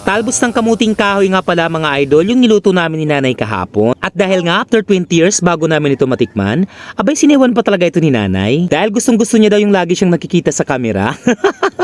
Talbos ng kamuting kahoy nga pala mga idol yung niluto namin ni nanay kahapon. At dahil nga after 20 years bago namin ito matikman, abay sinewan pa talaga ito ni nanay. Dahil gustong gusto niya daw yung lagi siyang nakikita sa kamera.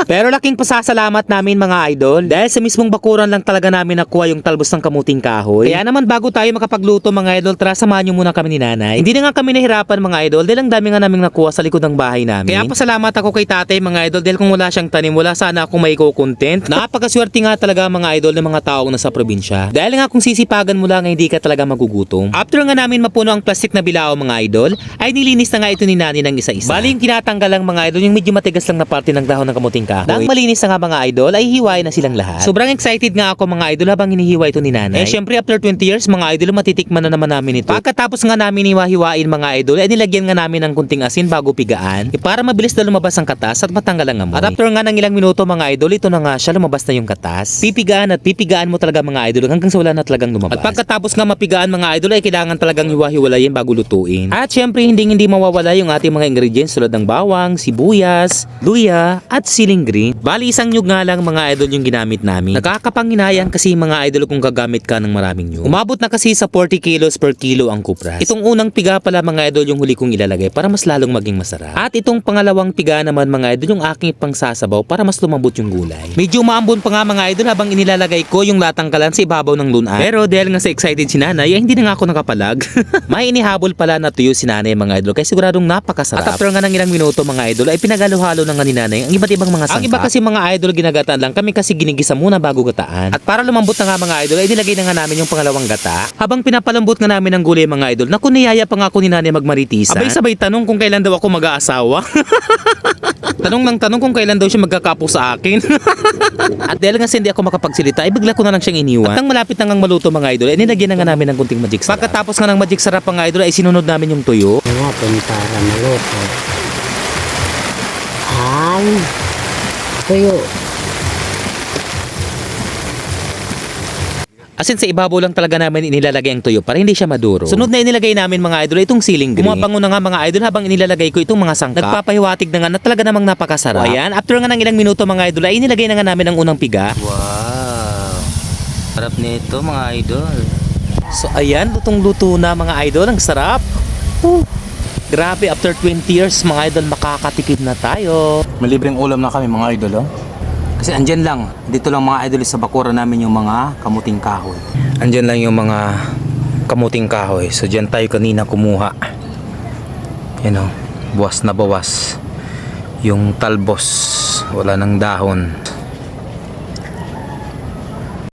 Pero laking pasasalamat namin mga idol dahil sa mismong bakuran lang talaga namin nakuha yung talbos ng kamuting kahoy. Kaya naman bago tayo makapagluto mga idol, tara samahan niyo muna kami ni nanay. Hindi na nga kami nahirapan mga idol dahil ang dami nga naming nakuha sa likod ng bahay namin. Kaya pasalamat ako kay tatay mga idol dahil kung wala siyang tanim, wala sana akong maiko-content. Napakaswerte nga talaga mga idol ng mga taong nasa probinsya. Dahil nga kung sisipagan mo lang hindi ka talaga magugutom. After nga namin mapuno ang plastic na bilao mga idol, ay nilinis na nga ito ni nani ng isa-isa. Bali yung tinatanggal lang mga idol, yung medyo matigas lang na parte ng dahon ng kamuting kahoy. Nang malinis na nga mga idol, ay hiwain na silang lahat. Sobrang excited nga ako mga idol habang hinihiwa ito ni nanay. Eh syempre after 20 years mga idol, matitikman na naman namin ito. Pagkatapos nga namin hiwa-hiwain mga idol, ay nilagyan nga namin ng kunting asin bago pigaan. Para mabilis na lumabas ang katas at matanggal ang amoy. At after nga ng ilang minuto mga idol, ito na nga siya, lumabas na yung katas. Pipigaan mo talaga mga idol hanggang sa wala na talagang lumabas. At pagkatapos nga mapigaan mga idol, ay kailangan talagang hiwa-hiwalayin bago lutuin. At syempre hindi mawawala yung ating mga ingredients tulad ng bawang, sibuyas, luya at siling green. Bali isang nyug nga lang mga idol yung ginamit namin. Nakakapanghinayang kasi mga idol kung gagamit ka ng maraming nyug. Umabot na kasi sa 40 kilos per kilo ang kupras. Itong unang piga pala mga idol yung huli kong ilalagay para mas lalong maging masarap. At itong pangalawang piga naman mga idol yung aking pangsasabaw para mas lumambot yung gulay. Medyo maambon pa nga mga idol habang inilalagay ko yung latangkalan sa ibabaw ng lunan. Pero dahil nga sa excited si nanay, ay hindi na nga ako nakapalag. May inihabol pala na tuyo si nanay mga idol kaya siguradong napakasarap. At after nga ng ilang minuto mga idol ay pinagalo-halo na nga ni nanay ang iba't ibang mga sangkap. Ang iba kasi mga idol ginagataan lang, kami kasi ginigisa muna bago gataan. At para lumambot na nga mga idol ay nilagay na nga namin yung pangalawang gata. Habang pinapalambot nga namin ng gulay mga idol, naku niyaya pa nga ako ni nanay magmaritisan. Abay sabay tanong kung kailan daw ako mag-aasawa. Tanong kung kailan daw siya magkakapo sa akin. At dahil nga hindi ako makapagsalita, ay bigla ko na lang siyang iniwan. At nang malapit na ngang maluto mga idol, ay nilagyan na nga namin ng kunting magic sarap. Pagkatapos nga ng magic sarap mga idol, ay sinunod namin yung tuyo. Natin para maluto. Ay, tuyo. Asin sa ibabaw lang talaga namin inilalagay ang tuyo para hindi siya maduro. Sunod na inilagay namin mga idol itong siling green. Gumabango na nga mga idol habang inilalagay ko itong mga sangkap. Nagpapahiwatig na nga na talaga namang napakasarap. O ayan, after nga ng ilang minuto mga idol ay inilagay na nga namin ang unang piga. Wow! Sarap nito mga idol. So ayan, lutong-luto na mga idol. Ang sarap! Grabe, after 20 years mga idol makakatikim na tayo. Malibreng ulam na kami mga idol oh. Kasi andyan lang, dito lang mga idol sa bakura namin yung mga kamuting kahoy. Andyan lang yung mga kamuting kahoy. So dyan tayo kanina kumuha. Yan o, bawas na bawas. Yung talbos, wala ng dahon.